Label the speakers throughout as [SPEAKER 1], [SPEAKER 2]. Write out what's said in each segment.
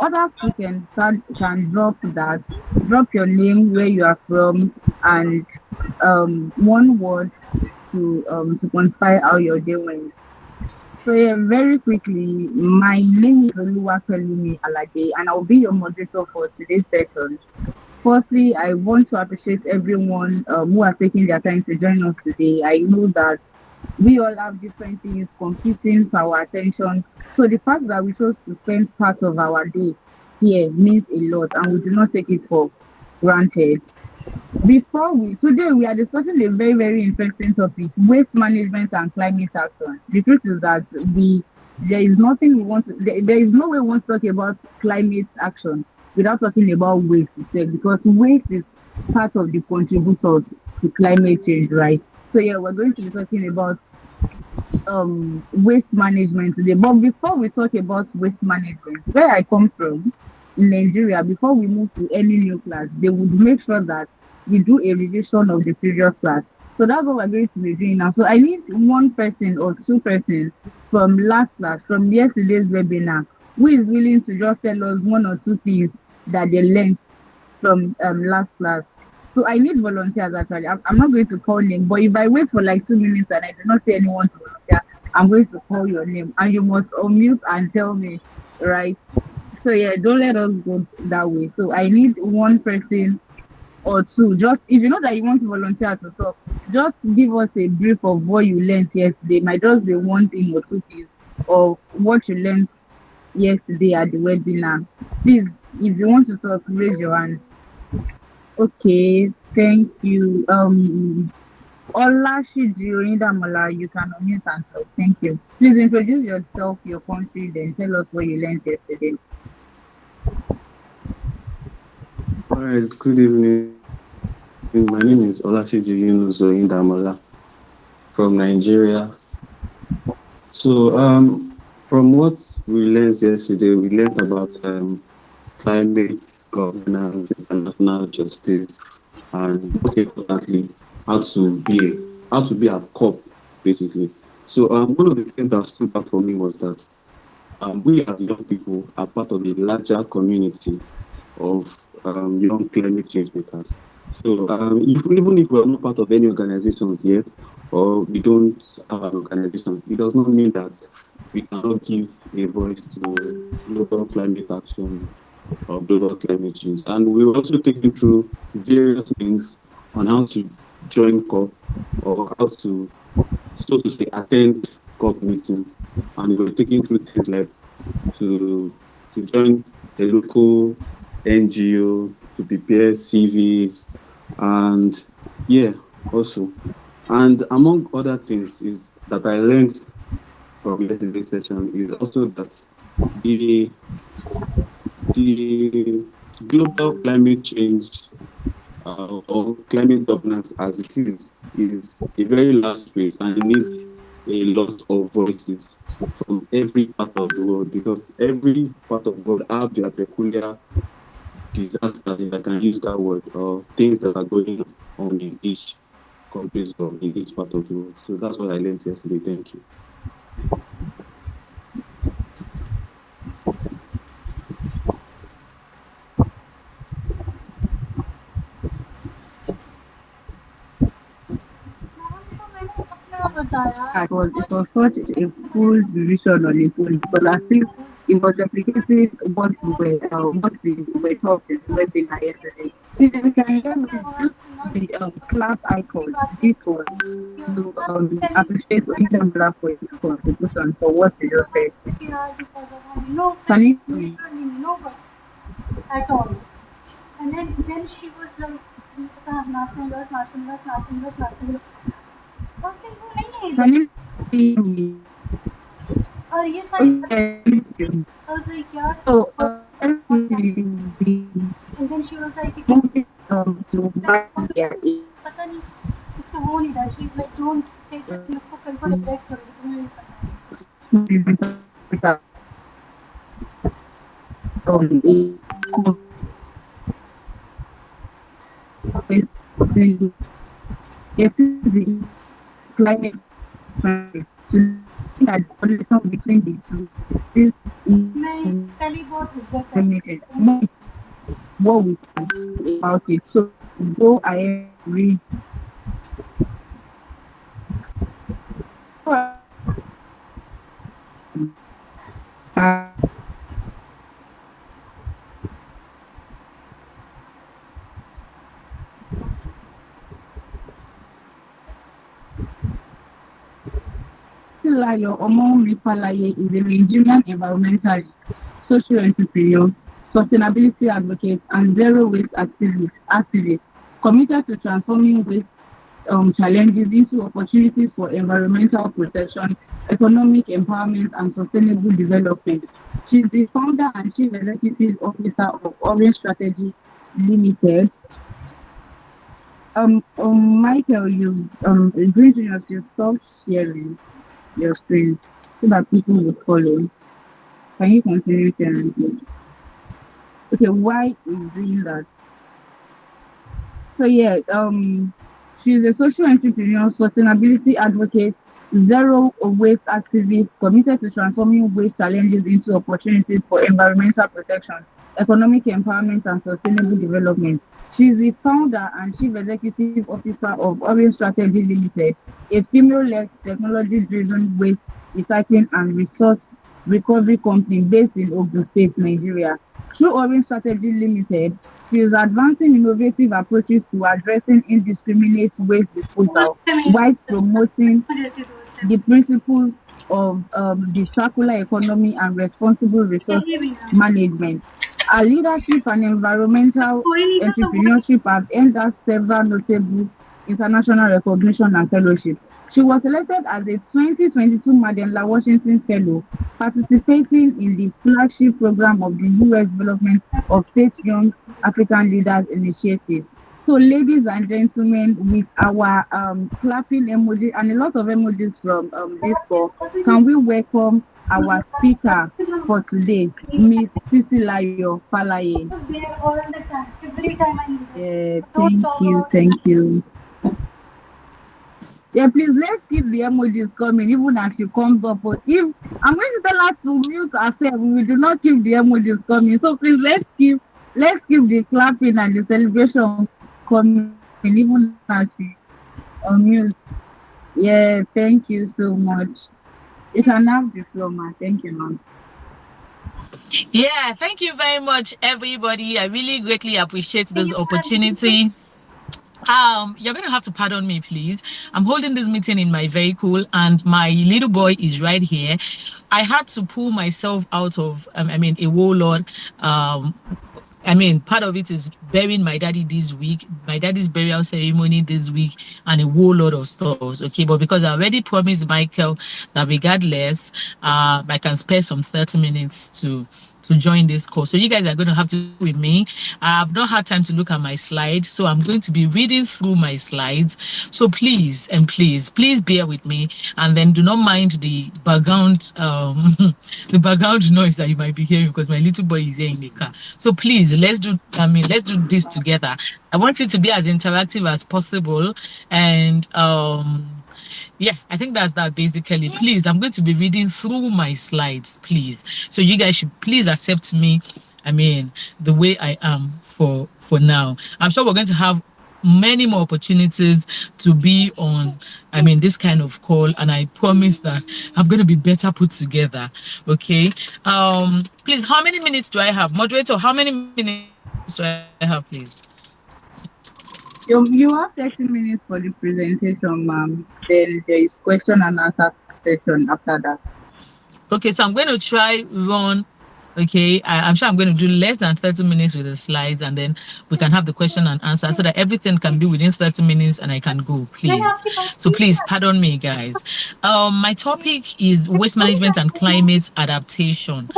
[SPEAKER 1] others too can drop your name, where you are from, and one word to quantify how your day went. So yeah, very quickly, my name is Oluwapelumi Alade, and I'll be your moderator for today's session. Firstly, I want to appreciate everyone who are taking their time to join us today. I know that we all have different things competing for our attention. So the fact that we chose to spend part of our day here means a lot, and we do not take it for granted. Today we are discussing a very, very interesting topic: waste management and climate action. The truth is that there is nothing we want to there is no way we want to talk about climate action without talking about waste itself, because waste is part of the contributors to climate change, right? So yeah, we're going to be talking about waste management today. But before we talk about waste management, where I come from in Nigeria, before we move to any new class, they would make sure that we do a revision of the previous class. So that's what we're going to be doing now. So I need one person or two persons from last class, from yesterday's webinar, who is willing to just tell us one or two things that they learned from last class. So I need volunteers actually. I'm not going to call name, but if I wait for like 2 minutes and I do not see anyone to volunteer, I'm going to call your name and you must unmute and tell me, right? So yeah, don't let us go that way. So I need one person or two. Just if you know that you want to volunteer to talk, just give us a brief of what you learned yesterday. Might just be one thing or two things, or what you learned yesterday at the webinar. Please, if you want to talk, raise your hand. Okay, thank you. Olashiji Oyindamola, you can unmute and talk. Thank you. Please introduce yourself, your country, then tell us what you learned yesterday.
[SPEAKER 2] All right, good evening. My name is Olashiji from Nigeria. So, from what we learned yesterday, we learned about climate governance, international justice, and most importantly, how to be a cop, basically. So, one of the things that stood out for me was that we as young people are part of a larger community of young climate change makers. So even if we're not part of any organization yet, or we don't have an organization, it does not mean that we cannot give a voice to global climate action or global climate change. And we're also taking through various things on how to join COP or how to, so to say, attend COP meetings. And we're taking through things like to join a local NGO, to prepare CVs, and yeah, also. And among other things is that I learned from yesterday's session is also that the the global climate change or climate governance as it is a very large space and needs a lot of voices from every part of the world, because every part of the world have their peculiar disasters, if I can use that word, or things that are going on in each country or in each part of the world. So that's what I learned yesterday. Thank you.
[SPEAKER 1] It was such a full decision on its own, because I think it was replicating what we were taught in the webinar yesterday. Please, if you can hear me, use the clap icon, this one, to appreciate Oyindamola for his contribution for what he just said. Can you hear me?
[SPEAKER 3] At all. And then she was like, nothing else, nothing else, nothing else, nothing else.
[SPEAKER 1] Can you hear me?
[SPEAKER 3] Yes,
[SPEAKER 1] Okay, thank you.
[SPEAKER 3] I was like, yeah.
[SPEAKER 1] So, we
[SPEAKER 3] And then she was like,
[SPEAKER 1] wanted to buy their
[SPEAKER 3] पता नहीं उससे हो नहीं रहा. She's like, don't say that उसको कल को regret करोगे, तुम्हें नहीं पता है.
[SPEAKER 1] climate change that the correlation between the two is
[SPEAKER 3] मैं
[SPEAKER 1] limited.
[SPEAKER 3] पहली बहुत इज्जत
[SPEAKER 1] More
[SPEAKER 3] करती
[SPEAKER 1] what we can do about it. So go ahead and read. Titilayo Falaiye is a Nigerian environmentalist, social entrepreneur, sustainability advocate, and zero waste activist committed to transforming waste challenges into opportunities for environmental protection, economic empowerment, and sustainable development. She's the founder and chief executive officer of Orange Strategy Limited. Michael, you Green Juniors, you stopped sharing your screen so that people will follow. Can you continue sharing, please? Okay, why is doing that? So yeah, she's a social entrepreneur, sustainability advocate, zero waste activist, committed to transforming waste challenges into opportunities for environmental protection, economic empowerment, and sustainable development. She's the founder and chief executive officer of Orange Strategy Limited, a female-led technology-driven waste recycling and resource recovery company based in Ogun State, Nigeria. Through Orange Strategy Limited, she is advancing innovative approaches to addressing indiscriminate waste disposal
[SPEAKER 3] दोस्त है मेरी
[SPEAKER 1] while promoting
[SPEAKER 3] जैसी दोस्त है
[SPEAKER 1] the principles of the circular economy and responsible resource
[SPEAKER 3] कहीं भी ना
[SPEAKER 1] management. Her leadership and
[SPEAKER 3] जब
[SPEAKER 1] environmental
[SPEAKER 3] कोई नहीं था तो वो
[SPEAKER 1] entrepreneurship have earned her several notable international recognition and fellowships. She was elected as a 2022 Mandela Washington Fellow, participating in the flagship program of the U.S. Development of State Young African Leaders Initiative. So, ladies and gentlemen, with our clapping emoji and a lot of emojis from this call, can we welcome our speaker for today, Miss Titilayo Falaiye?
[SPEAKER 3] was there all the time, every time I needed.
[SPEAKER 1] Yeah,
[SPEAKER 3] Don't
[SPEAKER 1] thank
[SPEAKER 3] talk
[SPEAKER 1] you,
[SPEAKER 3] about
[SPEAKER 1] thank you. Yeah, please let's keep the emojis coming even as she comes up. But if I'm going to tell her to mute herself, we do not keep the emojis coming. So please let's keep the clapping and the celebration coming even as she unmutes. Yeah, thank you so much. You can have the floor, ma. Thank you, ma'am.
[SPEAKER 4] Yeah, thank you very much, everybody. I really greatly appreciate
[SPEAKER 3] you
[SPEAKER 4] this
[SPEAKER 3] want
[SPEAKER 4] opportunity. You're gonna have to pardon me, please. I'm holding this meeting in my vehicle, and my little boy is right here. I had to pull myself out of, a whole lot. Um, part of it is burying my daddy this week, my daddy's burial ceremony this week, and a whole lot of stuff. Okay, but because I already promised Michael that regardless, I can spare some 30 minutes to join this course. So you guys are going to have to bear with me. I've not had time to look at my slides, so I'm going to be reading through my slides. So please and please bear with me, and then do not mind the background the background noise that you might be hearing because my little boy is here in the car. So please let's do this together. I want it to be as interactive as possible, and yeah, I think that's that basically. Please, I'm going to be reading through my slides, please. So you guys should please accept me. The way I am for now. I'm sure we're going to have many more opportunities to be on this kind of call, and I promise that I'm going to be better put together. Okay. Please, how many minutes do I have? Moderator, how many minutes do I have, please?
[SPEAKER 1] You have 30 minutes for the presentation, ma'am. Then there is question and answer session after that.
[SPEAKER 4] Okay, so I'm going to try run. Okay, I'm sure I'm going to do less than 30 minutes with the slides, and then we can have the question and answer so that everything can be within 30 minutes and I can go,
[SPEAKER 3] मैंने
[SPEAKER 4] please.
[SPEAKER 3] आपकी बात
[SPEAKER 4] So
[SPEAKER 3] की
[SPEAKER 4] please pardon me, guys. My topic is waste management and climate adaptation.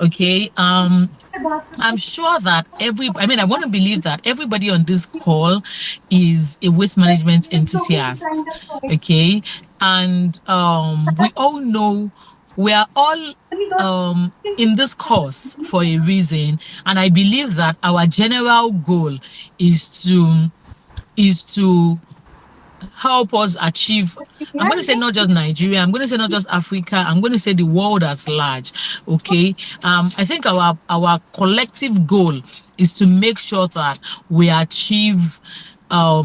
[SPEAKER 4] Okay.
[SPEAKER 3] से बात करते
[SPEAKER 4] I'm sure that I want to believe that everybody on this call is a waste management
[SPEAKER 3] It's okay to
[SPEAKER 4] enthusiast.
[SPEAKER 3] stand up for it.
[SPEAKER 4] Okay. And we all know we are all
[SPEAKER 3] अपनी दोस्त
[SPEAKER 4] in this course for a reason. And I believe that our general goal is to help us achieve, I'm going to say not just Nigeria, I'm going to say not just Africa, I'm going to say the world at large. Okay. I think our collective goal is to make sure that we achieve a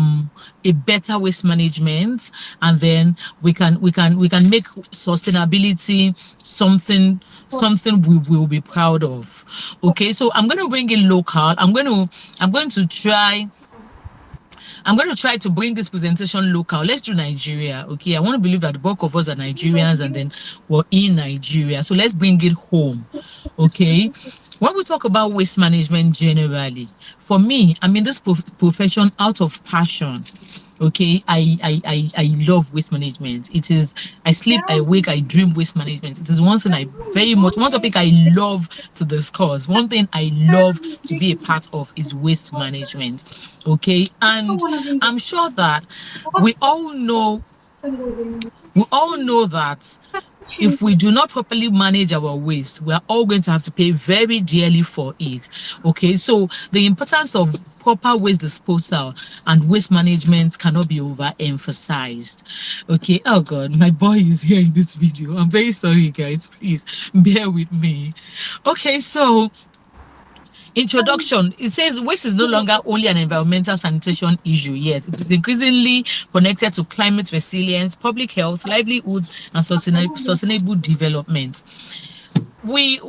[SPEAKER 4] better waste management, and then we can make sustainability something we will be proud of. Okay, so I'm going to bring in local. I'm going to try to bring this presentation local. Let's do Nigeria. Okay. I want to believe that the bulk of us are Nigerians and then we're in Nigeria. So let's bring it home. Okay. When we talk about waste management generally, for me, I'm in this profession out of passion. Okay, I love waste management. It is, I sleep, I wake, I dream waste management. It is one thing I very much, one topic I love to discuss. One thing I love to be a part of is waste management. Okay, and I'm sure that we all know that if we do not properly manage our waste, we are all going to have to pay very dearly for it. Okay, so the importance of proper waste disposal and waste management cannot be overemphasized. Okay, oh God, my boy is here in this video. I'm very sorry, guys. Please bear with me. Okay, so introduction, it says waste is no longer only an environmental sanitation issue. Yes, it is increasingly connected to climate resilience, public health, livelihoods, and sustainable development. We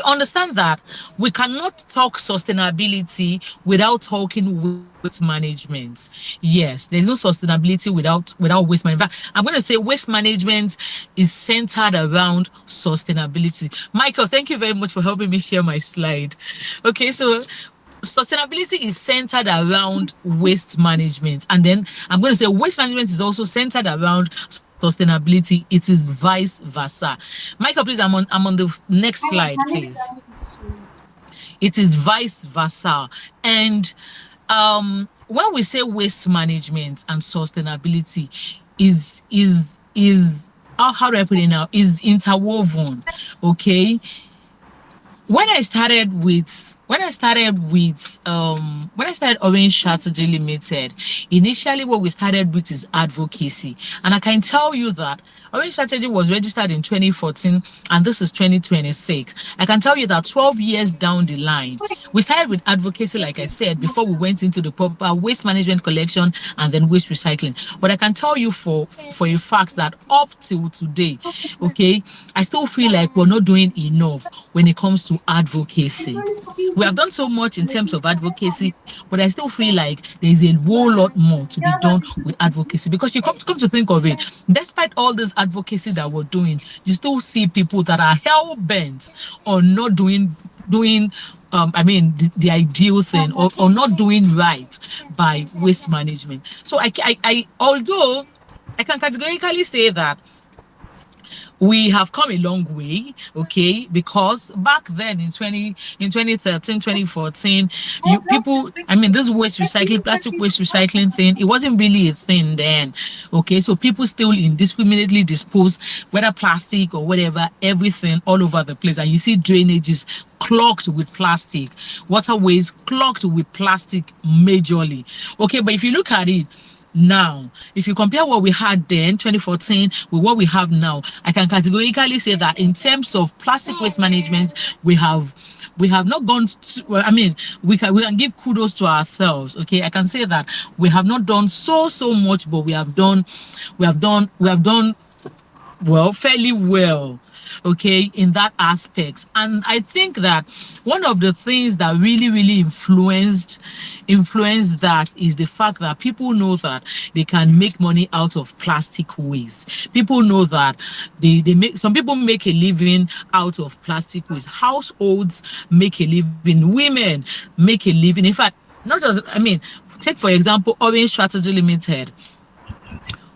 [SPEAKER 4] understand that we cannot talk sustainability without talking waste management. Yes, there's no sustainability without waste management. I'm going to say waste management is centered around sustainability. Michael, thank you very much for helping me share my slide. Okay, so sustainability is centered around waste management, and then I'm going to say waste management is also centered around sustainability. It is vice versa. Michael, please, I'm on the next slide, please. It is vice versa. And when we say waste management and sustainability is how do I put it now, is interwoven. Okay, when I started Orange Strategy Limited, initially what we started with is advocacy. And I can tell you that Orange Strategy was registered in 2014 and this is 2026. I can tell you that 12 years down the line, we started with advocacy, like I said, before we went into the proper waste management collection and then waste recycling. But I can tell you for a fact that up till today, okay, I still feel like we're not doing enough when it comes to advocacy. We have done so much in terms of advocacy, but I still feel like there's a whole lot more to be done with advocacy, because you come to think of it, despite all this advocacy that we're doing, you still see people that are hell bent on not doing the ideal thing, or not doing right by waste management. So although I can categorically say that we have come a long way, okay, because back then in 2013, 2014, this waste recycling, plastic waste recycling thing, it wasn't really a thing then, okay, so people still indiscriminately dispose, whether plastic or whatever, everything all over the place, and you see drainages clogged with plastic, waterways clogged with plastic majorly, okay. But if you look at it now, if you compare what we had then, 2014, with what we have now, I can categorically say that in terms of plastic waste management, we have not gone to, we can give kudos to ourselves. Okay, I can say that we have not done so much, but we have done well, fairly well, okay, in that aspect. And I think that one of the things that really influenced that is the fact that people know that they can make money out of plastic waste. People know that some people make a living out of plastic waste. Households make a living, women make a living. In fact, not just, take for example Orange Strategy Limited.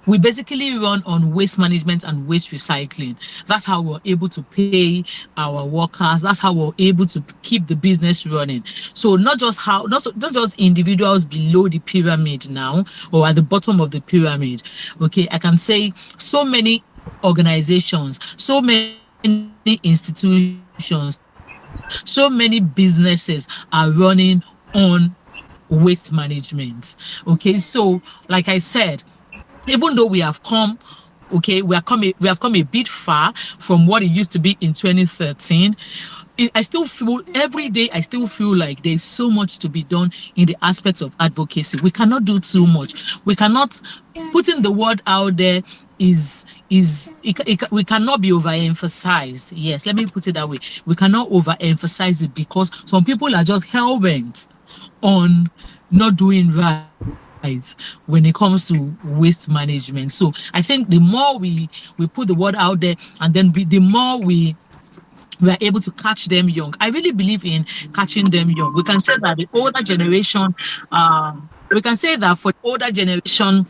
[SPEAKER 4] We basically run on waste management and waste recycling. That's how we're able to pay our workers. That's how we're able to keep the business running. So not just individuals below the pyramid now, or at the bottom of the pyramid. Okay, I can say so many organizations, so many institutions, so many businesses are running on waste management. Okay, so like I said, even though we have come, okay, we have come a bit far from what it used to be in 2013. I still feel every day, I still feel like there's so much to be done in the aspects of advocacy. We cannot do too much. We cannot, putting the word out there we cannot be overemphasized. Yes, let me put it that way. We cannot overemphasize it because some people are just hell bent on not doing right when it comes to waste management. So I think the more we put the word out there, and then the more we are able to catch them young. I really believe in catching them young. We can say that the older generation, we can say that for the older generation,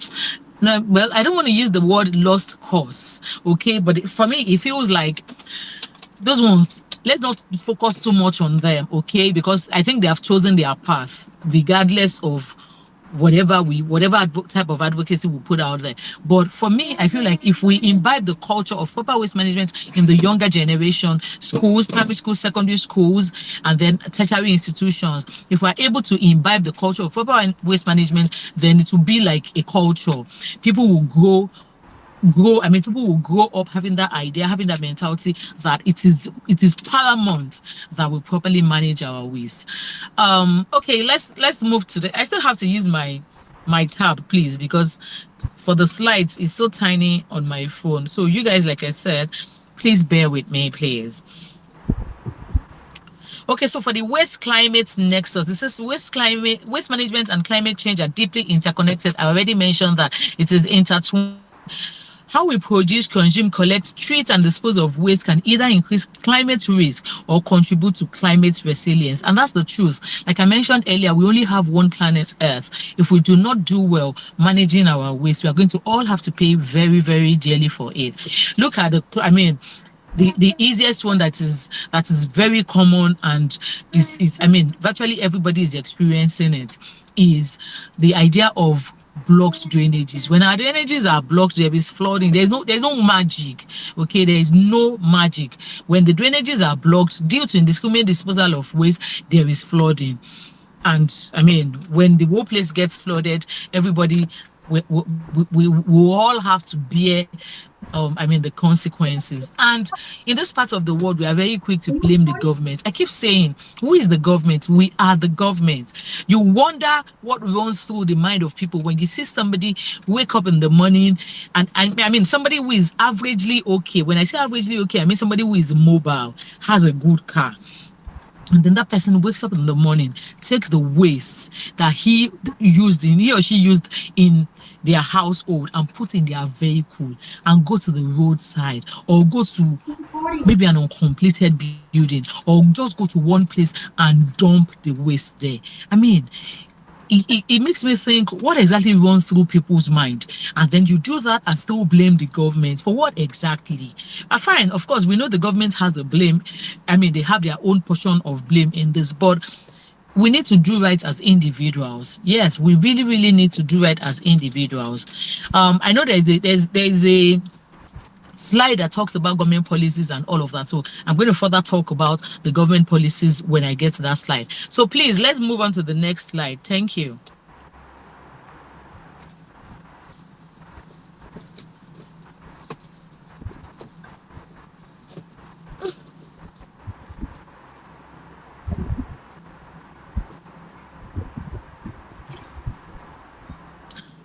[SPEAKER 4] no, well, I don't want to use the word lost cause, okay? But for me, it feels like those ones, let's not focus too much on them, okay? Because I think they have chosen their path, regardless of type of advocacy we put out there. But for me, I feel like if we imbibe the culture of proper waste management in the younger generation, schools, primary schools, secondary schools, and then tertiary institutions, if we're able to imbibe the culture of proper waste management, then it will be like a culture. People will people will grow up having that idea, having that mentality that it is paramount that we properly manage our waste. Okay, let's move to I still have to use my tab, please, because for the slides it's so tiny on my phone. So you guys, like I said, please bear with me, please. Okay, so for the waste climate nexus, this is waste management and climate change are deeply interconnected. I already mentioned that it is intertwined. How we produce, consume, collect, treat, and dispose of waste can either increase climate risk or contribute to climate resilience. And that's the truth. Like I mentioned earlier, we only have one planet Earth. If we do not do well managing our waste, we are going to all have to pay very, very dearly for it. Look at the easiest one that is very common and is virtually everybody is experiencing it, is the idea of blocked drainages. When our drainages are blocked, there is flooding. There's no magic. Okay, there is no magic. When the drainages are blocked due to indiscriminate disposal of waste, there is flooding. And when the whole place gets flooded, everybody we all have to bear the consequences. And in this part of the world, we are very quick to blame the government. I keep saying, who is the government? We are the government. You wonder what runs through the mind of people when you see somebody wake up in the morning and somebody who is averagely okay. When I say averagely okay, I mean somebody who is mobile, has a good car. And then that person wakes up in the morning, takes the waste that he or she used in their household and put in their vehicle and go to the roadside or go to maybe an uncompleted building or just go to one place and dump the waste there. It makes me think, what exactly runs through people's mind? And then you do that and still blame the government. For what exactly? Fine, of course, we know the government has a blame. They have their own portion of blame in this, but we need to do right as individuals. Yes, we really, really need to do right as individuals. I know there's a slide that talks about government policies and all of that. So I'm going to further talk about the government policies when I get to that slide. So please, let's move on to the next slide. Thank you.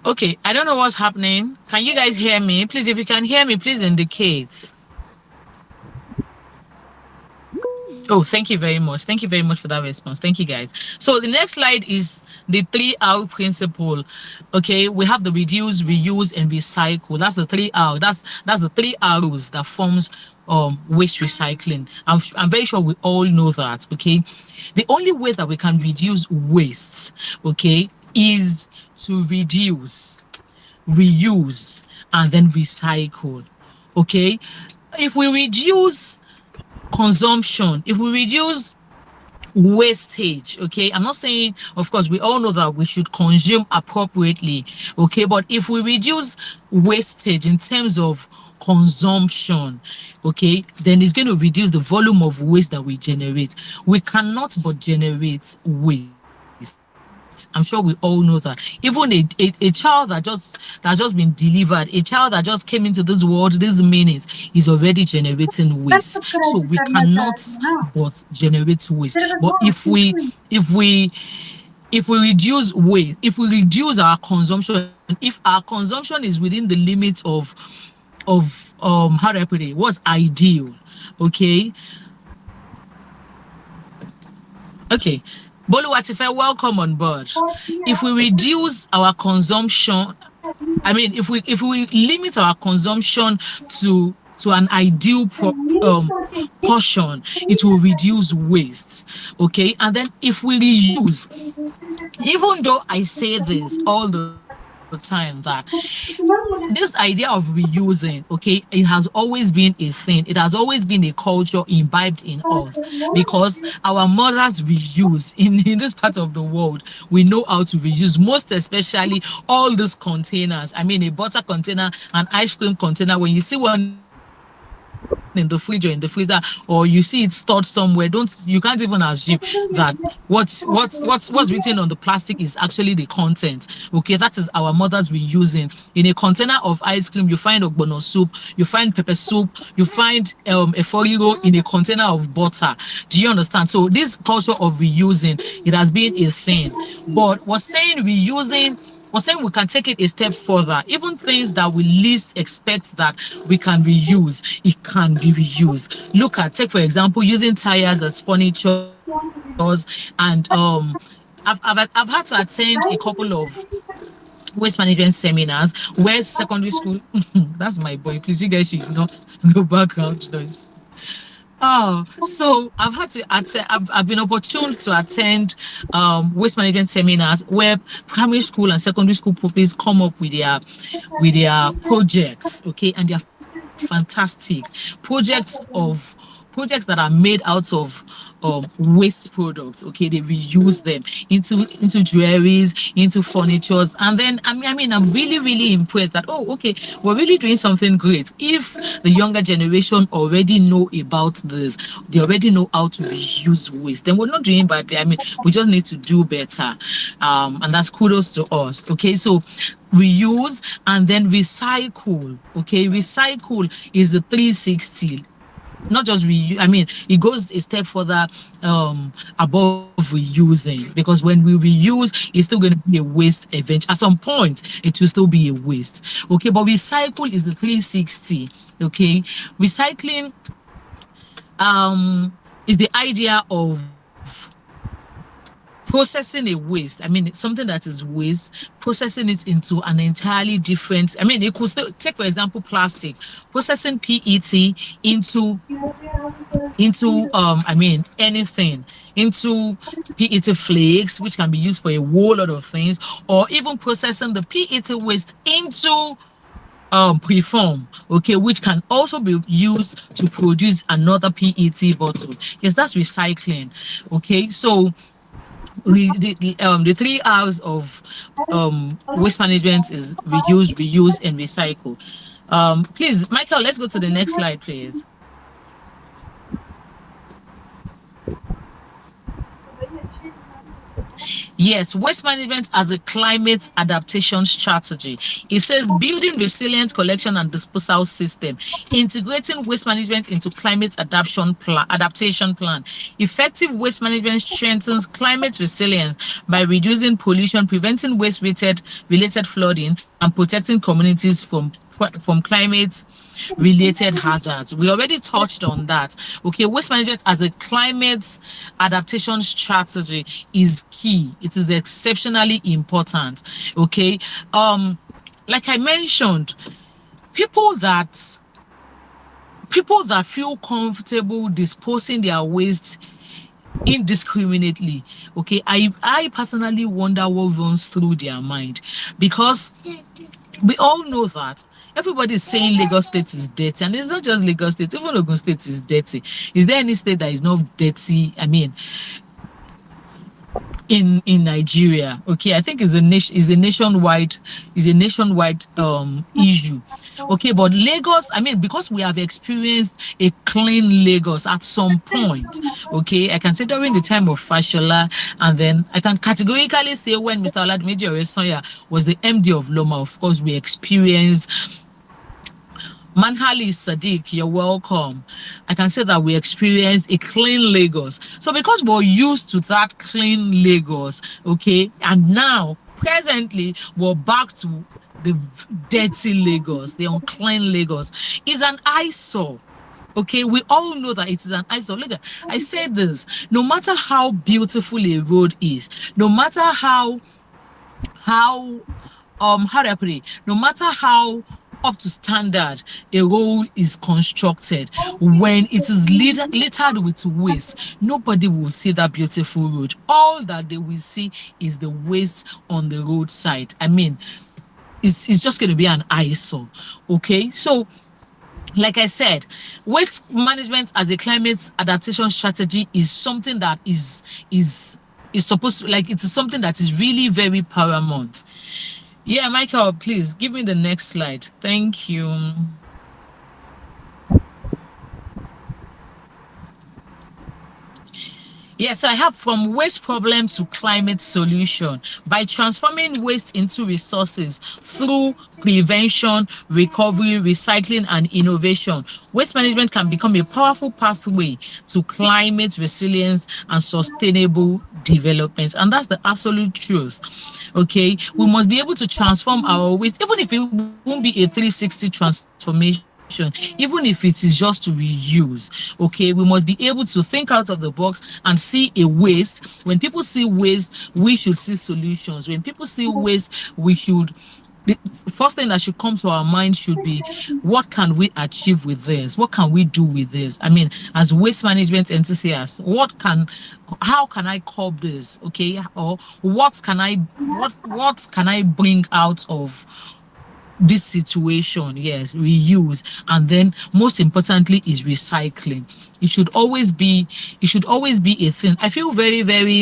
[SPEAKER 4] Okay, I don't know what's happening. Can you guys hear me? Please, if you can hear me, please indicate. Oh, thank you very much. Thank you very much for that response. Thank you, guys. So the next slide is the 3R principle. Okay, we have the reduce, reuse, and recycle. That's the 3R. That's the 3 R's that forms waste recycling. I'm very sure we all know that. Okay, the only way that we can reduce waste, okay, is to reduce, reuse, and then recycle. Okay, if we reduce consumption, if we reduce wastage, okay, I'm not saying, of course, we all know that we should consume appropriately, okay, but if we reduce wastage in terms of consumption, okay, then it's going to reduce the volume of waste that we generate. We cannot but generate waste. I'm sure we all know that. Even a child that's just been delivered, a child that just came into this world this minute is already generating
[SPEAKER 3] बस
[SPEAKER 4] waste. So
[SPEAKER 3] subscribe
[SPEAKER 4] we
[SPEAKER 3] करना
[SPEAKER 4] cannot
[SPEAKER 3] चाहती हूँ ना
[SPEAKER 4] but generate waste.
[SPEAKER 3] तेरे पास
[SPEAKER 4] But
[SPEAKER 3] बहुत
[SPEAKER 4] if we if we reduce waste, if we reduce our consumption, if our consumption is within the limits of how do I put it, what's ideal, okay. Okay. Boluwatife, welcome on board. If we reduce our consumption, I mean, if we limit our consumption to an ideal portion, it will reduce waste. Okay. And then if we reuse, even though I say this all the time, that this idea of reusing, okay, it has always been a thing. It has always been a culture imbibed in us because our mothers reuse in this part of the world. We know how to reuse, most especially all these containers. I mean, a butter container, an ice cream container. When you see one in the fridge or in the freezer, or you see it stored somewhere, you can't even assume that what's written on the plastic is actually the content. Okay, that is our mothers reusing. In a container of ice cream, you find ogbono soup, you find pepper soup, you find a foriro in a container of butter. Do you understand? So this culture of reusing, it has been a thing. But we're saying we can take it a step further. Even things that we least expect that we can reuse, it can be reused. Take for example, using tires as furnitures, and I've had to attend a couple of waste management seminars where secondary school that's my boy, please, you guys should ignore the background noise. Oh, so I've had to attend, I've been opportune to attend waste management seminars where primary school and secondary school pupils come up with their projects, okay, and they're fantastic projects that are made out of waste products. Okay, they reuse them into jewelries, into furnitures, and then I'm really impressed that, oh, okay, we're really doing something great. If the younger generation already know about this, they already know how to reuse waste, then we're not doing badly. I mean, we just need to do better, and that's kudos to us. Okay, so reuse and then recycle. Okay, recycle is the 360. Not just it goes a step further above reusing, because when we reuse, it's still going to be a waste event. At some point, it will still be a waste. Okay, but recycle is the 360. Okay, recycling is the idea of processing a waste. I mean, it's something that is waste, processing it into an entirely different. I mean, it could still take, for example, plastic, processing PET into anything, into PET flakes, which can be used for a whole lot of things, or even processing the PET waste into preform, okay, which can also be used to produce another PET bottle. Yes, that's recycling. Okay, so the 3 hours of waste management is reuse, and recycle. Please, Michael, let's go to the next slide, please. Yes, waste management as a climate adaptation strategy. It says building resilient collection and disposal system, integrating waste management into climate adaptation plan. Effective waste management strengthens climate resilience by reducing pollution, preventing waste-related flooding, and protecting communities from climate related hazards. We already touched on that. Okay, waste management as a climate adaptation strategy is key. It is exceptionally important. Okay, like I mentioned, people that feel comfortable disposing their waste indiscriminately, okay, I personally wonder what runs through their mind, because we all know that everybody is saying Lagos State is dirty, and it's not just Lagos State, even Ogun State is dirty. Is there any state that is not dirty? I mean, in Nigeria. Okay, I think is a nationwide issue. Okay, but Lagos, I mean, because we have experienced a clean Lagos at some point. Okay, I can say during the time of Fashola, and then I can categorically say when Mr. Oladmeji Oresanya was the MD of Loma, of course, we experienced Manhali Sadiq, you're welcome. I can say that we experienced a clean Lagos. So because we're used to that clean Lagos, okay, and now presently we're back to the dirty Lagos, the unclean Lagos, is an eyesore. Okay, we all know that it is an eyesore. Look, I say this: no matter how beautiful a road is, no matter how how do I put it? No matter how up to standard a road is constructed, when it is littered with waste, nobody will see that beautiful road. All that they will see is the waste on the roadside. I mean, it's just going to be an eyesore. Okay, so like I said, waste management as a climate adaptation strategy is something that is supposed to, like, it is something that is really very paramount. Yeah, Michael, please give me the next slide. Thank you. Yes, I have from waste problem to climate solution by transforming waste into resources through prevention, recovery, recycling, and innovation. Waste management can become a powerful pathway to climate resilience and sustainable development. And that's the absolute truth. Okay, we must be able to transform our waste, even if it won't be a 360 transformation, even if it is just to reuse. Okay, we must be able to think out of the box and see a waste. When people see waste, we should see solutions. When people see waste, the first thing that should come to our mind should be, what can we achieve with this? What can we do with this? I mean, as waste management enthusiasts, how can I curb this? Okay, or what can I bring out of this situation? Yes, reuse, and then most importantly is recycling. It should always be a thing. I feel very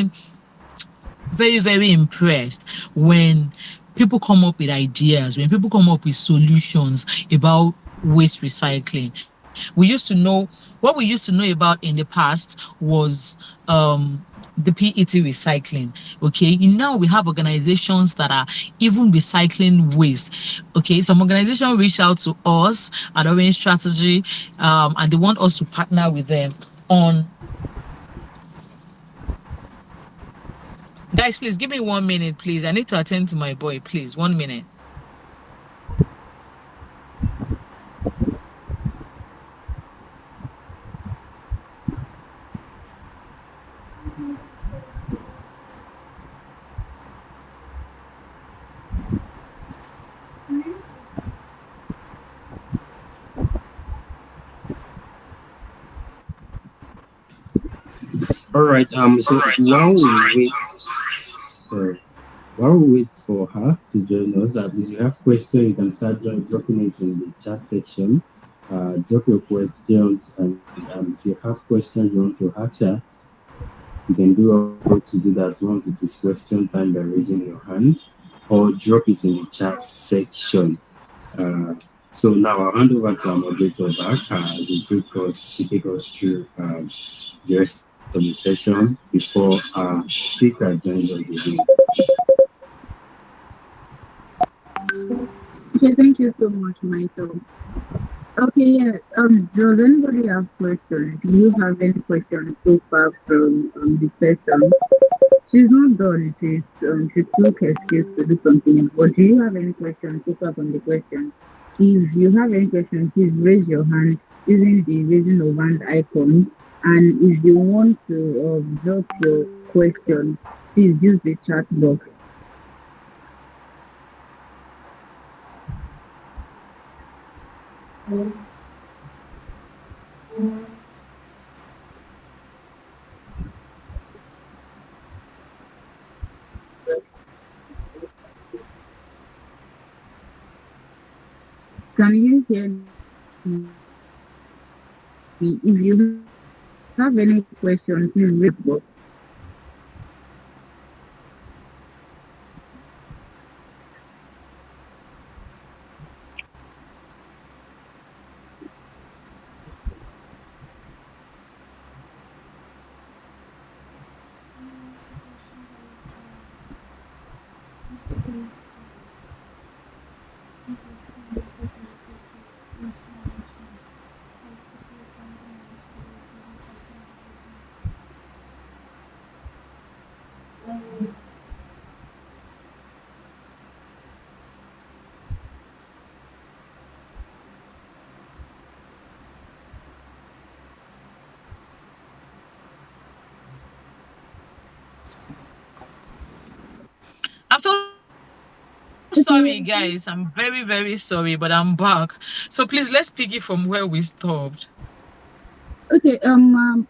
[SPEAKER 4] impressed when people come up with ideas, when people come up with solutions about waste recycling. What we used to know about in the past was the PET recycling. Okay, and now we have organizations that are even recycling waste. Okay, some organizations reach out to us at Orange Strategy, and they want us to partner with them on. Guys, please give me 1 minute, please. I need to attend to my boy, please. 1 minute.
[SPEAKER 5] All right. So while we wait for her to join us, if you have questions, you can start dropping it in the chat section. Drop your questions, and if you have questions you want to ask her, you can do all to do that once it is question time by raising your hand, or drop it in the chat section. So now I'll hand over to our moderator back as she take us through the rest of the session before our speaker joins us again.
[SPEAKER 1] Okay, thank you so much, Michael. Okay, yeah. Does anybody have questions? Do you have any questions so far from the person? She's not done. She took excuse to do something. But do you have any questions so far from the question? If you have any questions, please raise your hand using the raising of hand icon. And if you want to drop your question, please use the chat box. Can you hear me? If you have any questions, please raise your box.
[SPEAKER 4] Sorry,
[SPEAKER 1] Okay,
[SPEAKER 4] guys. I'm very, very sorry, but I'm back. So please let's pick it from where we stopped.
[SPEAKER 1] okay. Gulam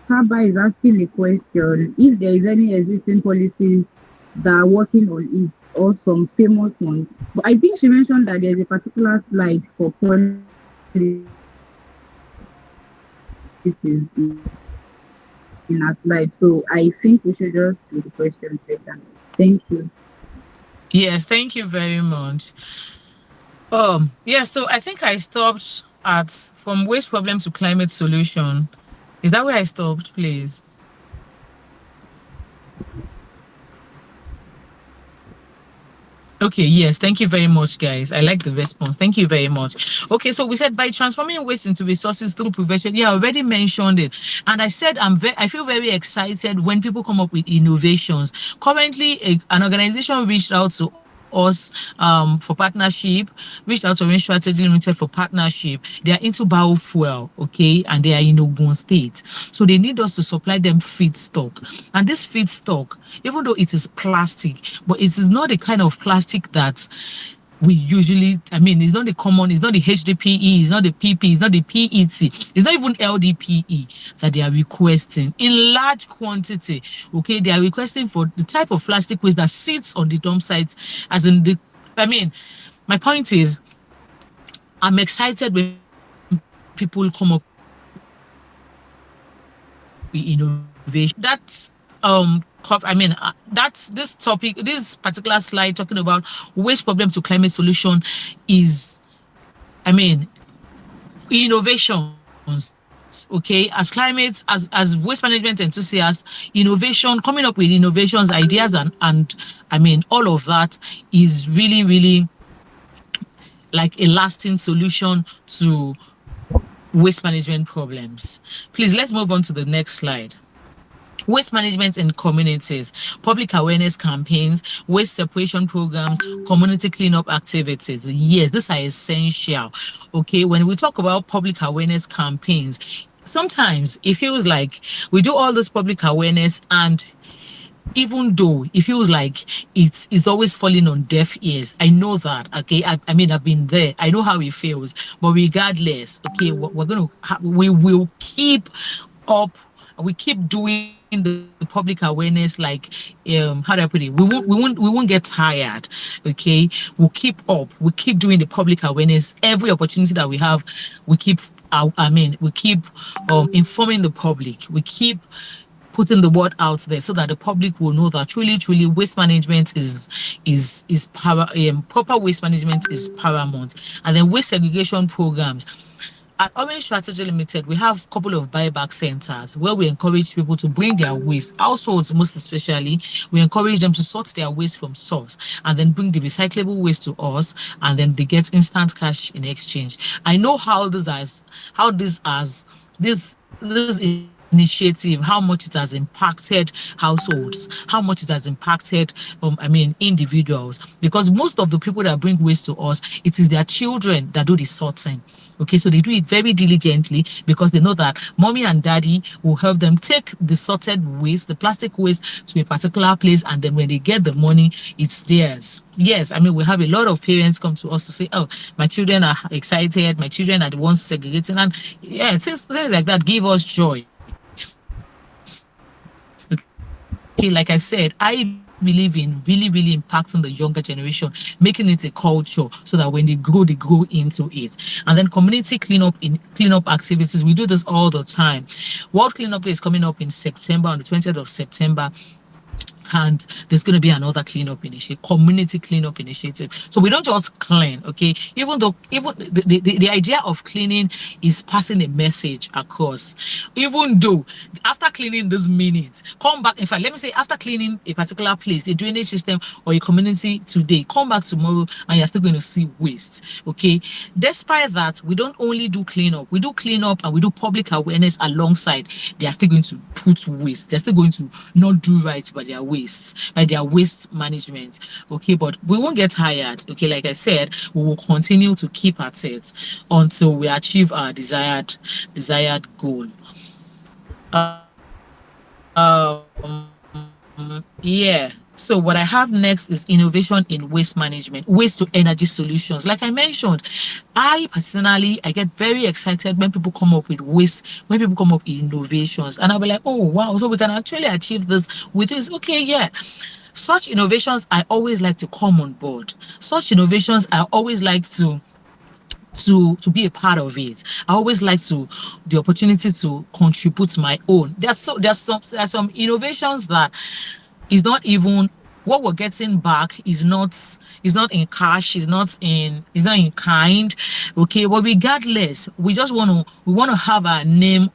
[SPEAKER 1] Mukaba is asking a question. If there is any existing policies that are working on it, or some famous ones. But I think she mentioned that there's a particular slide for policies in her slide. So I think we should just do the question second. Thank you.
[SPEAKER 4] Yes, thank you very much. Yeah, so I think I stopped at from waste problem to climate solution. Is that where I stopped, please? Okay, yes, thank you very much, guys. I like the response. Thank you very much. Okay, so we said by transforming waste into resources through prevention. Yeah, I already mentioned it. And I said I feel very excited when people come up with innovations. Currently, an organization reached out to us for partnership, reached out to Orange Strategy Limited for partnership. They are into biofuel, okay, and they are in Ogun State. So they need us to supply them feedstock. And this feedstock, even though it is plastic, but it is not the kind of plastic that we usually, I mean, it's not the common, it's not the HDPE, it's not the PP, it's not the PET, it's not even LDPE that they are requesting in large quantity. Okay, they are requesting for the type of plastic waste that sits on the dump site, as in the, I mean, my point is, I'm excited when people come up with innovation. That's this topic, this particular slide talking about waste problem to climate solution is, I mean, innovations. Okay, as climate, as waste management enthusiasts, innovation, coming up with innovations, ideas, and I mean, all of that is really, really like a lasting solution to waste management problems. Please, let's move on to the next slide. Waste management in communities, public awareness campaigns, waste separation programs, community cleanup activities. Yes, these are essential. Okay, when we talk about public awareness campaigns, sometimes it feels like we do all this public awareness, and even though it feels like it's always falling on deaf ears. I know that. Okay, I mean, I've been there. I know how it feels. But regardless, okay, we will keep up. We keep doing the public awareness, like how do I put it? We won't get tired. Okay, we'll keep up. We keep doing the public awareness every opportunity that we have. We keep. We keep informing the public. We keep putting the word out there so that the public will know that truly waste management is proper waste management is paramount. And then waste segregation programs. At Orange Strategy Limited, we have a couple of buyback centers where we encourage people to bring their waste, households most especially. We encourage them to sort their waste from source and then bring the recyclable waste to us, and then they get instant cash in exchange. I know this initiative, how much it has impacted households, how much it has impacted individuals, because most of the people that bring waste to us, it is their children that do the sorting. Okay, so they do it very diligently because they know that mommy and daddy will help them take the sorted waste, the plastic waste, to a particular place, and then when they get the money, it's theirs. Yes, I mean, we have a lot of parents come to us to say, oh, my children are excited, my children are the ones segregating, and yeah, things like that give us joy. Okay, like I said, I believe in really impacting the younger generation, making it a culture so that when they grow into it. And then community cleanup activities, we do this all the time. World Cleanup Day is coming up in September, on the 20th of September, and there's going to be another cleanup initiative, community cleanup initiative. So we don't just clean, okay, even the idea of cleaning is passing a message across. Even though after cleaning this minute, come back, in fact, let me say, after cleaning a particular place, a drainage system or a community today, come back tomorrow and you're still going to see waste. Okay, despite that, we don't only do cleanup, we do cleanup and we do public awareness alongside. They are still going to put waste, they're still going to not do right by their wastes, by their waste management. Okay, but we won't get tired. Okay, like I said, we will continue to keep at it until we achieve our desired goal. Yeah. So what I have next is innovation in waste management, waste to energy solutions. Like I mentioned, I personally, I get very excited when people come up with waste, when people come up with innovations, and I'll be like, oh wow, so we can actually achieve this with this. Okay, yeah. Such innovations, I always like to come on board. Such innovations, I always like to be a part of it. I always like to the opportunity to contribute my own. There's some innovations that is not even what we're getting back is not in cash, is not in kind. Okay, but regardless, we want to have our name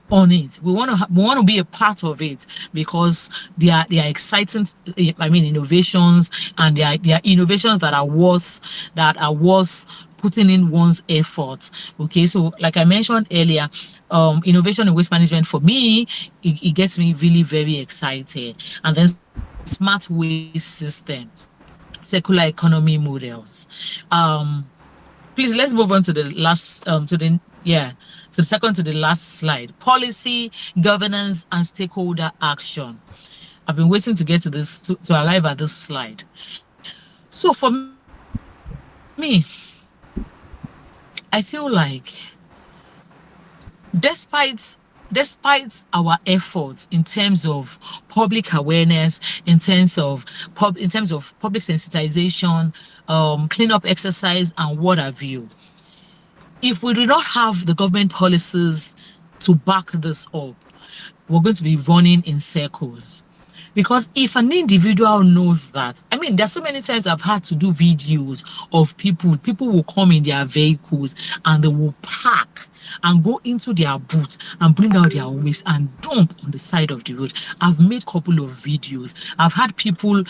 [SPEAKER 4] on it. We want to be a part of it because they are exciting. I mean, innovations, and they are innovations that are worth putting in one's effort. Okay, so like I mentioned earlier, innovation in waste management for me, it gets me really very excited. And then smart waste system, circular economy models. Um, Please let's move on to the last to the second to the last slide. Policy, governance, and stakeholder action. I've been waiting to get to this to arrive at this slide. So for me, I feel like despite our efforts in terms of public awareness, in terms of public sensitization, cleanup exercise, and what have you, if we do not have the government policies to back this up, we're going to be running in circles. Because if an individual knows that, I mean, there's so many times I've had to do videos of people will come in their vehicles and they will park and go into their boots and bring out their waste and dump on the side of the road. I've made a couple of videos. I've had people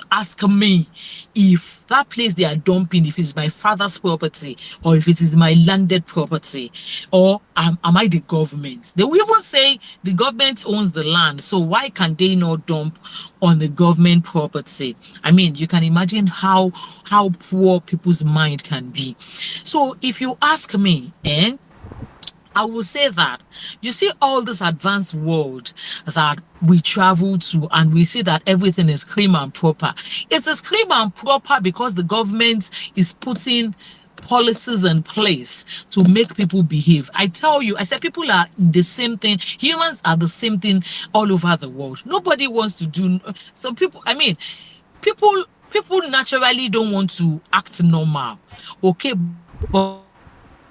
[SPEAKER 4] ask me if that place they are dumping, if it's my father's property or if it is my landed property, or am I the government? They will even say the government owns the land, so why can they not dump on the government property? I mean, you can imagine how poor people's mind can be. So if you ask me, I will say that you see all this advanced world that we travel to and we see that everything is clean and proper. It is clean and proper because the government is putting policies in place to make people behave. I tell you, I said people are the same thing. Humans are the same thing all over the world. Nobody wants to do some people. I mean, people naturally don't want to act normal. Okay, but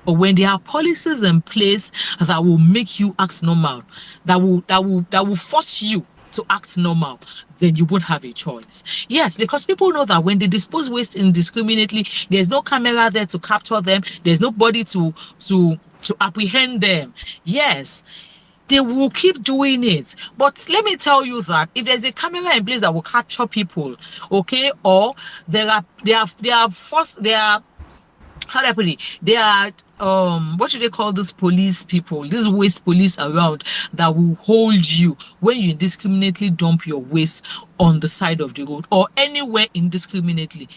[SPEAKER 4] when there are policies in place that will make you act normal, that will force you to act normal, then you won't have a choice. Yes, because people know that when they dispose waste indiscriminately, there's no camera there to capture them, there's nobody to apprehend them. Yes, they will keep doing it. But let me tell you that if there's a camera in place that will capture people, okay, or they are forced, they are, how do I put it? They are what should they call these police people, these waste police around that will hold you when you indiscriminately dump your waste on the side of the road or anywhere indiscriminately.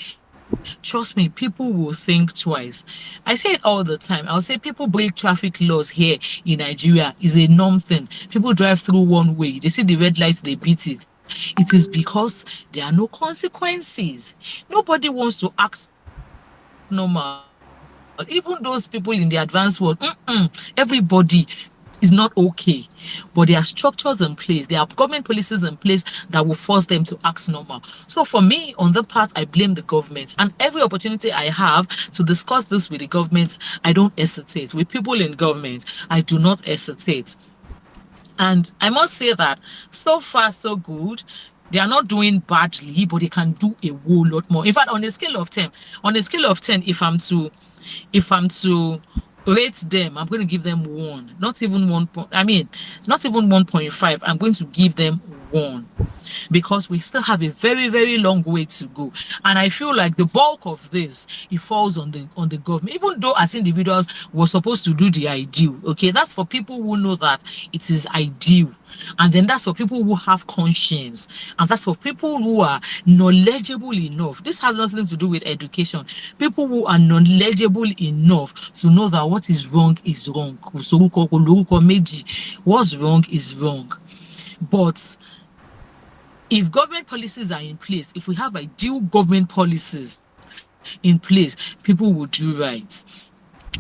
[SPEAKER 4] Trust me, people will think twice. I say it all the time. I'll say people break traffic laws here in Nigeria is a norm thing. People drive through one way, they see the red light, they beat it. It is because there are no consequences. Nobody wants to act normal. Even those people in the advanced world, everybody is not okay. But there are structures in place, there are government policies in place that will force them to act normal. So for me, on that part, I blame the government. And every opportunity I have to discuss this with the government, I don't hesitate. With people in government, I do not hesitate. And I must say that so far, so good. They are not doing badly, but they can do a whole lot more. In fact, on a scale of 10, if I'm to rate them, I'm going to give them 1. Not even 1 point. I mean, not even 1.5. I'm going to give them 1 because we still have a very, very long way to go. And I feel like the bulk of this, it falls on the government. Even though as individuals we're supposed to do the ideal, okay, that's for people who know that it is ideal. And then that's for people who have conscience, and that's for people who are knowledgeable enough. This has nothing to do with education. People who are knowledgeable enough to know that what is wrong is wrong. What's wrong is wrong. But if government policies are in place, if we have ideal government policies in place, people will do right.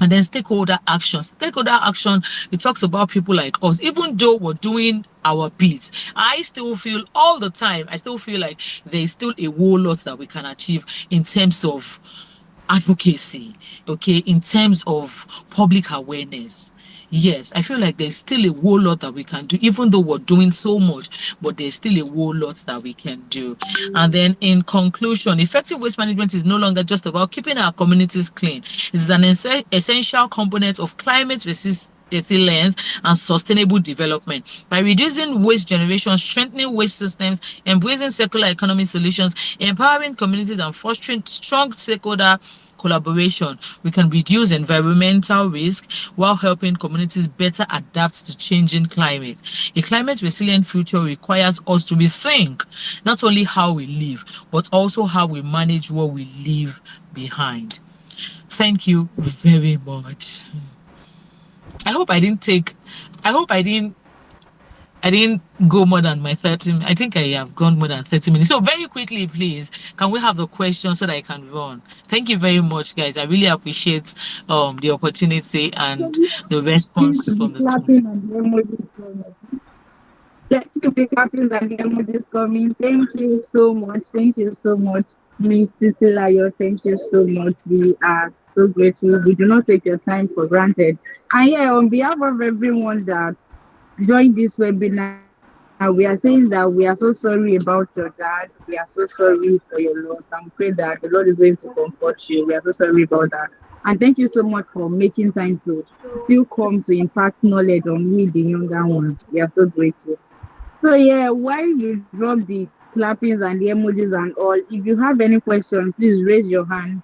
[SPEAKER 4] And then stakeholder action. Stakeholder action, it talks about people like us. Even though we're doing our bit, I still feel all the time, I still feel like there's still a whole lot that we can achieve in terms of advocacy, okay, in terms of public awareness. Yes, I feel like there's still a whole lot that we can do, even though we're doing so much, but there's still a whole lot that we can do. And then, in conclusion, effective waste management is no longer just about keeping our communities clean. It's an essential component of climate resilience and sustainable development. By reducing waste generation, strengthening waste systems, embracing circular economy solutions, empowering communities, and fostering strong stakeholder collaboration, we can reduce environmental risk while helping communities better adapt to changing climate. A climate resilient future requires us to rethink not only how we live, but also how we manage what we leave behind. Thank you very much. I hope I didn't take, I hope I didn't go more than my 30 minutes. I think I have gone more than 30 minutes. So very quickly, please, can we have the questions so that I can run? Thank you very much, guys. I really appreciate the opportunity and the
[SPEAKER 1] Keep
[SPEAKER 4] response
[SPEAKER 1] the
[SPEAKER 4] from the team.
[SPEAKER 1] clapping and the emojis coming. Let's keep the clapping and the emojis coming. Thank you so much. Thank you so much, Miss Titilayo. Thank you so much. We are so grateful. We do not take your time for granted. And yeah, on behalf of everyone that joined this webinar, we are saying that we are so sorry about your dad. We are so sorry for your loss. And we pray that the Lord is going to comfort you. We are so sorry about that. And thank you so much for making time to still
[SPEAKER 3] So
[SPEAKER 1] come to impact knowledge on we, the younger ones. We are so grateful. So yeah, while you drop the clappings and the emojis and all, if you have any question, please raise your hand.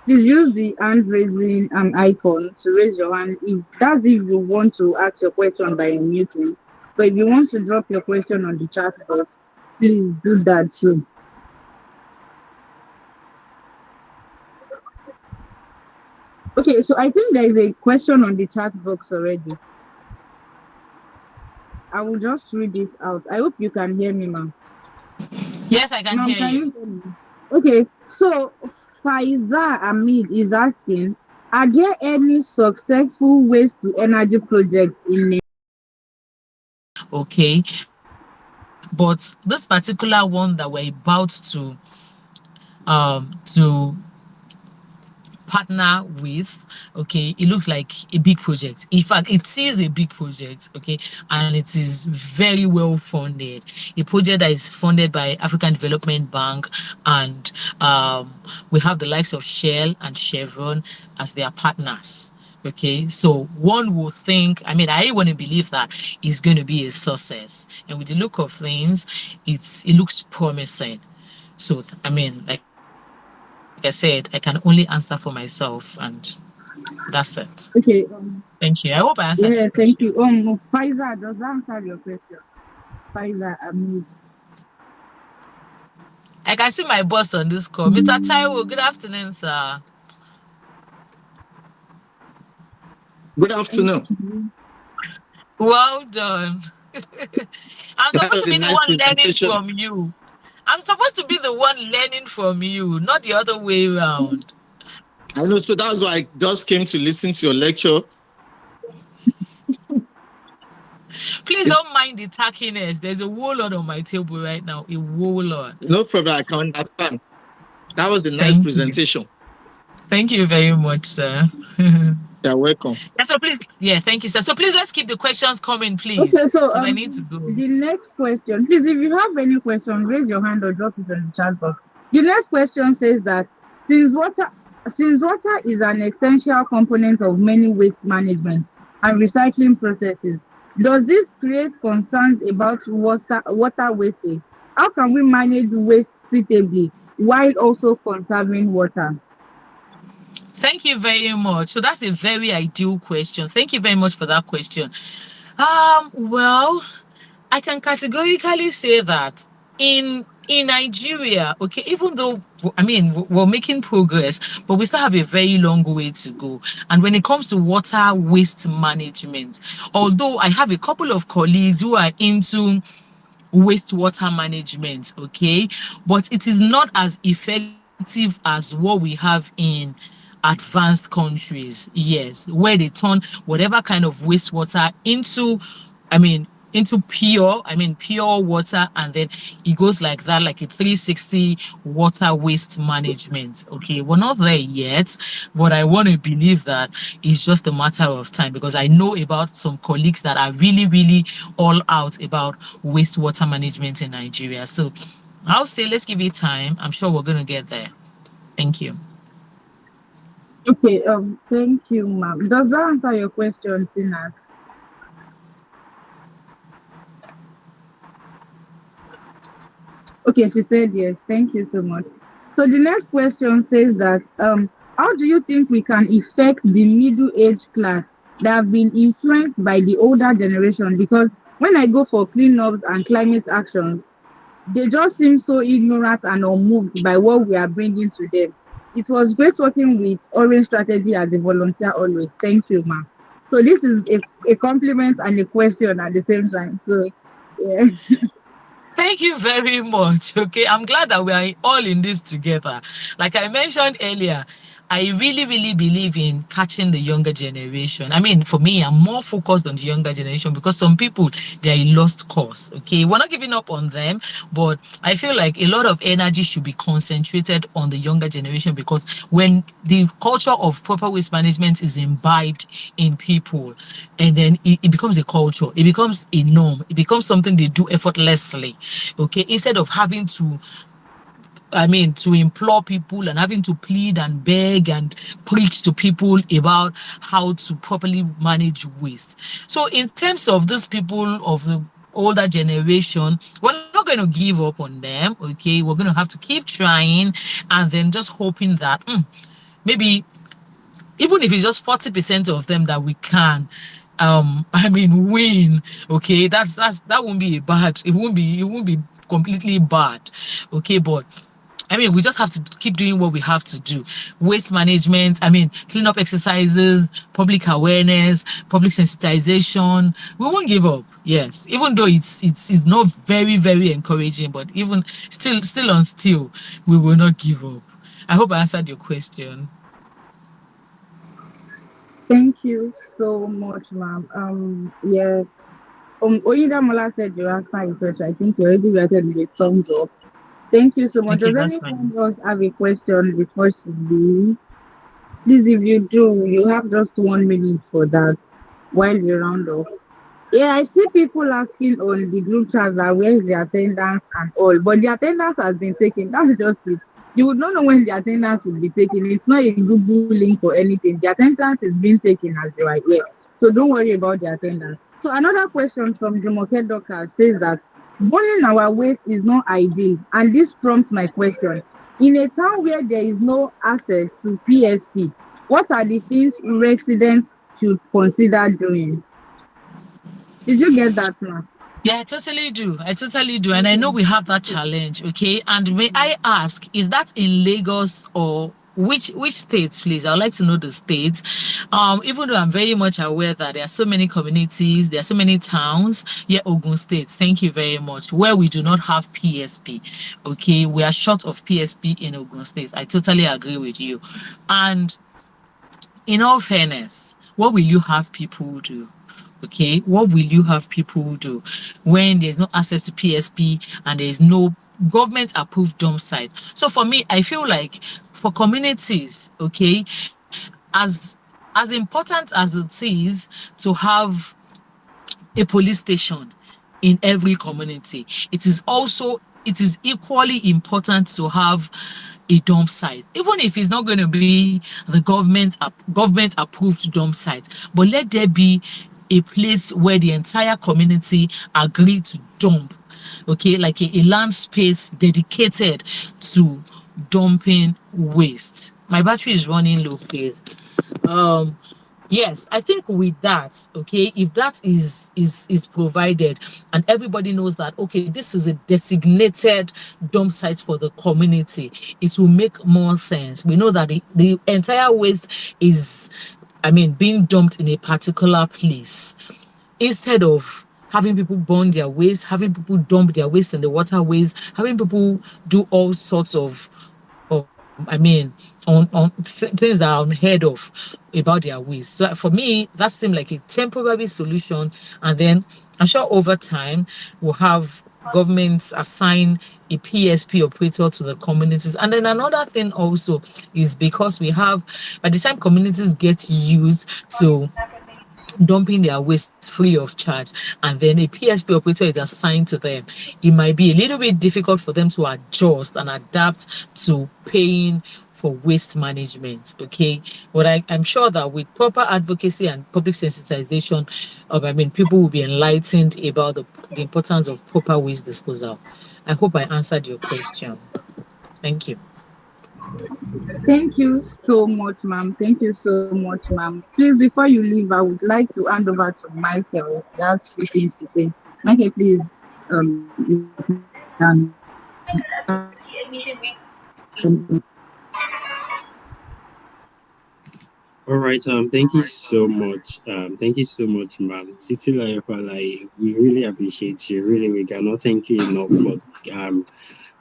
[SPEAKER 1] Please use the hand raising icon to raise your hand. If that's if you want to ask your question by unmuting. But if you want to drop your question on the chat box, please do that too. Okay, so I think there is a question on the chat box already. I will just read this out. I hope you can hear me, ma'am.
[SPEAKER 4] Yes, I can
[SPEAKER 1] Ma'am,
[SPEAKER 4] hear
[SPEAKER 1] can
[SPEAKER 4] you.
[SPEAKER 1] you hear me? Okay, so Faiza Amid is asking, are there any successful waste to energy projects in
[SPEAKER 4] Okay. But this particular one that we're about to partner with, okay, it looks like a big project. In fact, it is a big project, okay, and it is very well funded. A project that is funded by African Development Bank, and we have the likes of Shell and Chevron as their partners. Okay, so one will think, I mean, I want to believe that it's going to be a success, and with the look of things, it looks promising. So I mean, like I said, I can only answer for myself, and that's it.
[SPEAKER 1] Okay,
[SPEAKER 4] Thank you. I hope I answered the question.
[SPEAKER 1] yeah, thank you. Pfizer, does that answer your question? Pfizer, Amid.
[SPEAKER 4] I can see my boss on this call. Mr. Taiwo, good afternoon, sir.
[SPEAKER 6] Good afternoon.
[SPEAKER 4] Well done. I'm
[SPEAKER 6] That
[SPEAKER 4] supposed
[SPEAKER 6] was
[SPEAKER 4] to
[SPEAKER 6] a
[SPEAKER 4] be the
[SPEAKER 6] nice
[SPEAKER 4] one learning
[SPEAKER 6] presentation.
[SPEAKER 4] from you. I'm supposed to be the one learning from you, not the other way around.
[SPEAKER 6] I know, so that's why I just came to listen to your lecture.
[SPEAKER 4] Please don't mind the tackiness. There's a whole lot on my table right now. A whole lot.
[SPEAKER 6] No problem, I can understand. That was a nice
[SPEAKER 4] Thank you.
[SPEAKER 6] presentation.
[SPEAKER 4] Thank you very much, sir.
[SPEAKER 6] You're welcome.
[SPEAKER 4] Yeah, so please, yeah, thank you, sir. So please let's keep the questions coming, please,
[SPEAKER 1] Okay, so
[SPEAKER 4] because I need to go.
[SPEAKER 1] the next question, please, if you have any question, raise your hand or drop it on the chat box. The next question says that since water since water is an essential component of many waste management and recycling processes, does this create concerns about water wastage? How can we manage waste suitably while also conserving water?
[SPEAKER 4] Thank you very much. So that's a very ideal question. Thank you very much for that question. Well, I can categorically say that in Nigeria, okay, even though I mean we're making progress, but we still have a very long way to go. And when it comes to water waste management, although I have a couple of colleagues who are into wastewater management, okay? But it is not as effective as what we have in advanced countries, yes, where they turn whatever kind of wastewater into, I mean, pure water, and then it goes like that, like a 360 water waste management. Okay, we're not there yet, but I want to believe that it's just a matter of time, because I know about some colleagues that are really, really all out about wastewater management in Nigeria. So I'll say let's give it time. I'm sure we're going to get there. Thank you.
[SPEAKER 1] Okay, thank you, ma'am. Does that answer your question, Tina? Okay, she said yes. Thank you so much. So the next question says that how do you think we can affect the middle age class that have been influenced by the older generation? Because when I go for cleanups and climate actions, they just seem so ignorant and unmoved by what we are bringing to them. It was great working with Orange Strategy as a volunteer always. Thank you, ma'am. So this is a compliment and a question at the same time. So yeah.
[SPEAKER 4] Thank you very much. Okay, I'm glad that we are all in this together. Like I mentioned earlier, I really, really believe in catching the younger generation. I mean, for me, I'm more focused on the younger generation because some people, they're a lost cause. Okay, we're not giving up on them, but I feel like a lot of energy should be concentrated on the younger generation, because when the culture of proper waste management is imbibed in people, and then it becomes a culture, it becomes a norm, it becomes something they do effortlessly. Okay, instead of having to, I mean, to implore people and having to plead and beg and preach to people about how to properly manage waste. So, in terms of these people of the older generation, we're not going to give up on them. Okay, we're going to have to keep trying, and then just hoping that maybe even if it's just 40% of them that we can I mean win. Okay, that won't be bad. It won't be completely bad. Okay, but I mean, we just have to keep doing what we have to do. Waste management, I mean, clean up exercises, public awareness, public sensitization. We won't give up. Yes, even though it's not very, very encouraging, but even still on still, we will not give up. I hope I answered your question.
[SPEAKER 1] Thank you so much, ma'am. Yeah. Oyinda Mola said you answered your question. I think you already rated with a thumbs up. Thank you so much.
[SPEAKER 4] Okay,
[SPEAKER 1] Does
[SPEAKER 4] that's
[SPEAKER 1] anyone
[SPEAKER 4] fine.
[SPEAKER 1] else have a question before she leaves? Please, if you do, you have just 1 minute for that while we round off. Yeah, I see people asking on the group chat that where is the attendance and all, but the attendance has been taken. That's just it. You would not know when the attendance will be taken. It's not a Google link or anything. The attendance is being taken as you are here. So don't worry about the attendance. So another question from Jumoke Doka says that burning our waste is not ideal. And this prompts my question. In a town where there is no access to PSP, what are the things residents should consider doing? Did you get that, ma?
[SPEAKER 4] Yeah, I totally do. I totally do. And I know
[SPEAKER 1] Okay.
[SPEAKER 4] we have that challenge. Okay. And may I ask, is that in Lagos or which states, please? I'd like to know the states. Even though I'm very much aware that there are so many communities, there are so many towns. Yeah, Ogun State. Thank you very much. Where we do not have PSP. Okay, we are short of PSP in Ogun State. I totally agree with you. And in all fairness, what will you have people do? Okay, what will you have people do when there's no access to PSP and there's no government approved dump site? So for me, I feel like for communities, okay, as as important as it is to have a police station in every community, it is equally important to have a dump site, even if it's not going to be the government approved dump site, but let there be a place where the entire community agree to dump. Okay, like a land space dedicated to dumping waste. My battery is running low, please. um Yes, I think with that, okay, if that is provided and everybody knows that, okay, this is a designated dump site for the community, it will make more sense. We know that the entire waste is, I mean, being dumped in a particular place, instead of having people burn their waste, having people dump their waste in the waterways, having people do all sorts of I mean, on things that are unheard of about their waste. So for me, that seemed like a temporary solution. And then I'm sure over time we'll have governments assign a PSP operator to the communities. And then another thing also is because we have, by the time communities get used to dumping their waste free of charge, and then a PSP operator is assigned to them, it might be a little bit difficult for them to adjust and adapt to paying for waste management. Okay, but I'm sure that with proper advocacy and public sensitization, people will be enlightened about the importance of proper waste disposal. I hope I answered your question. Thank you.
[SPEAKER 1] Thank you so much, ma'am. Thank you so much, ma'am. Please, before you leave, I would like to hand over to Michael. He has few things to say. Michael, please, you can.
[SPEAKER 5] All right. Thank you so much. Thank you so much, ma'am. Titilayo, Falaiye, we really appreciate you. Really, we cannot thank you enough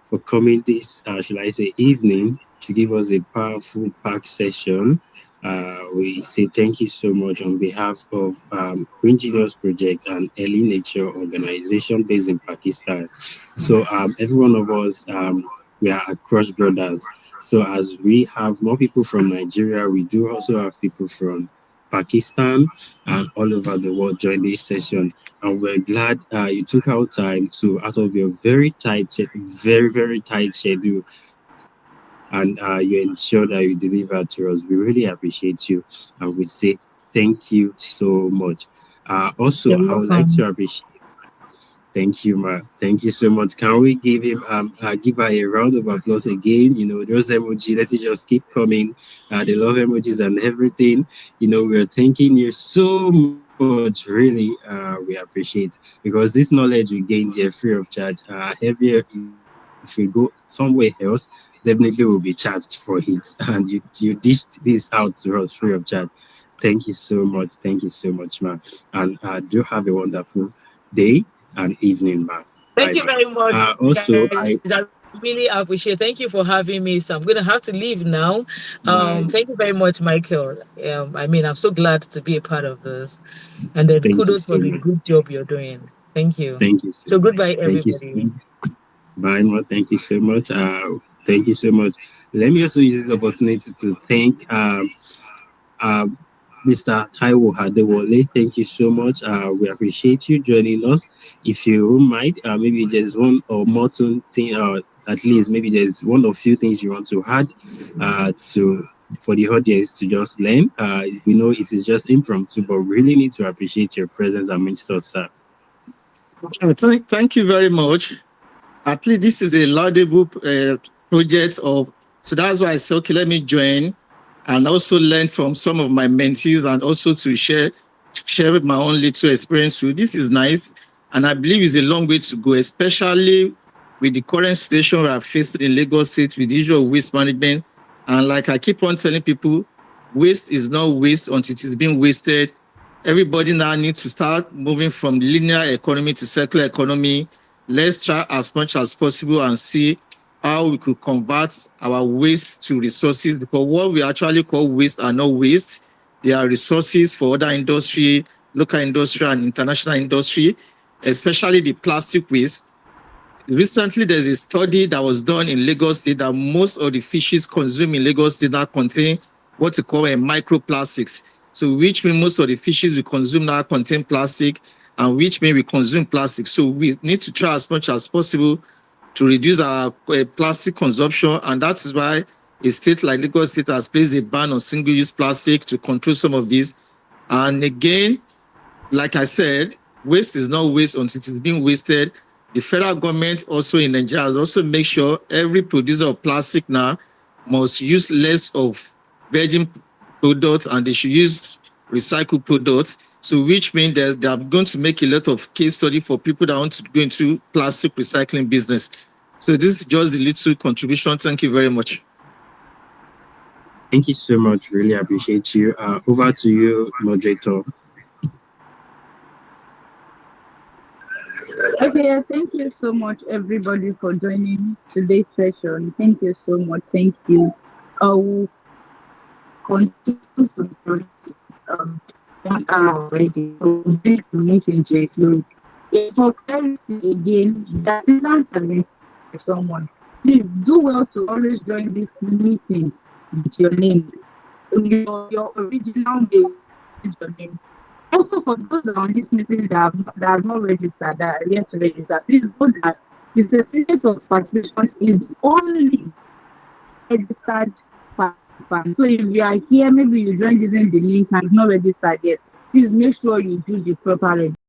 [SPEAKER 5] for coming this, should I say, evening to give us a powerful pack session. We say thank you so much on behalf of Green Genius Project and Enlinature organization based in Pakistan. So every one of us, we are across brothers. So as we have more people from Nigeria, we do also have people from Pakistan and all over the world join this session. And we're glad you took out time to, out of your very tight schedule, and you ensure that you deliver to us. We really appreciate you, and we say thank you so much. Also,
[SPEAKER 4] You're
[SPEAKER 5] I would like to
[SPEAKER 4] welcome.
[SPEAKER 5] appreciate. Thank you, ma. Thank you so much. Can we give him give her a round of applause again? You know, those emoji, let's just keep coming. The love emojis and everything. You know, we're thanking you so much. Really, we appreciate, because this knowledge we gained here free of charge. Heavier if we go somewhere else, definitely will be charged for it. And you dished this out to us free of charge. Thank you so much. Thank you so much, ma. And do have a wonderful day and evening, ma. Bye,
[SPEAKER 4] Thank you
[SPEAKER 5] ma.
[SPEAKER 4] very much,
[SPEAKER 5] Also,
[SPEAKER 4] guys. I really appreciate. Thank you for having me. So I'm gonna have to leave now.
[SPEAKER 5] bye.
[SPEAKER 4] Thank you very much, Michael. I'm so glad to be a part of this. And then
[SPEAKER 5] Thank you
[SPEAKER 4] kudos
[SPEAKER 5] so
[SPEAKER 4] for the
[SPEAKER 5] much.
[SPEAKER 4] good job you're doing. Thank you.
[SPEAKER 5] Thank you so
[SPEAKER 4] So
[SPEAKER 5] much.
[SPEAKER 4] goodbye,
[SPEAKER 5] Thank you so
[SPEAKER 4] everybody.
[SPEAKER 5] much. Bye, ma. Thank you so much. Thank you so much. Let me also use this opportunity to thank uh, Mr. Taiwo Hadewole. Thank you so much. We appreciate you joining us. If you don't mind, maybe there's one or more thing, or at least maybe there's one or few things you want to add to for the audience to just learn. We know it is just impromptu, but we really need to appreciate your presence amidst us, sir.
[SPEAKER 6] Thank you very much. At least this is a laudable project of, so that's why I said, okay, let me join and also learn from some of my mentees, and also to share my own little experience with. This is nice, and I believe it's a long way to go, especially with the current situation we are facing in Lagos State with the issue of waste management. And like I keep on telling people, waste is not waste until it is being wasted. Everybody now needs to start moving from linear economy to circular economy. Let's try as much as possible and see how we could convert our waste to resources, because what we actually call waste are not waste. They are resources for other industry, local industry and international industry, especially the plastic waste. Recently, there's a study that was done in Lagos State that most of the fishes consumed in Lagos State now contain what we call a microplastics. So which means most of the fishes we consume now contain plastic, and which means we consume plastic. So we need to try as much as possible to reduce our plastic consumption. And that is why a state like Lagos State has placed a ban on single-use plastic to control some of these. And again, like I said, waste is not waste until it is being wasted. The federal government also in Nigeria has also make sure every producer of plastic now must use less of virgin products, and they should use recycled products. So which means that they are going to make a lot of case study for people that want to go into plastic recycling business. So this is just a little contribution. Thank you very much.
[SPEAKER 5] Thank you so much. Really appreciate you. Over to you, moderator.
[SPEAKER 1] So yeah, thank you so much everybody for joining today's session. Thank you so much. Thank you. I will continue to do this 1 hour already. So we'll bring the meeting to a close. If for clarity again, the attendance has been by someone. Please do well to always join this meeting with your name. Your original name is your name. Also, for those that are on this meeting that have not registered, that are yet to register, please know that the certificate of participation is only registered participants. So if you are here, maybe you joined using the link and not registered yet, please make sure you do the proper registration.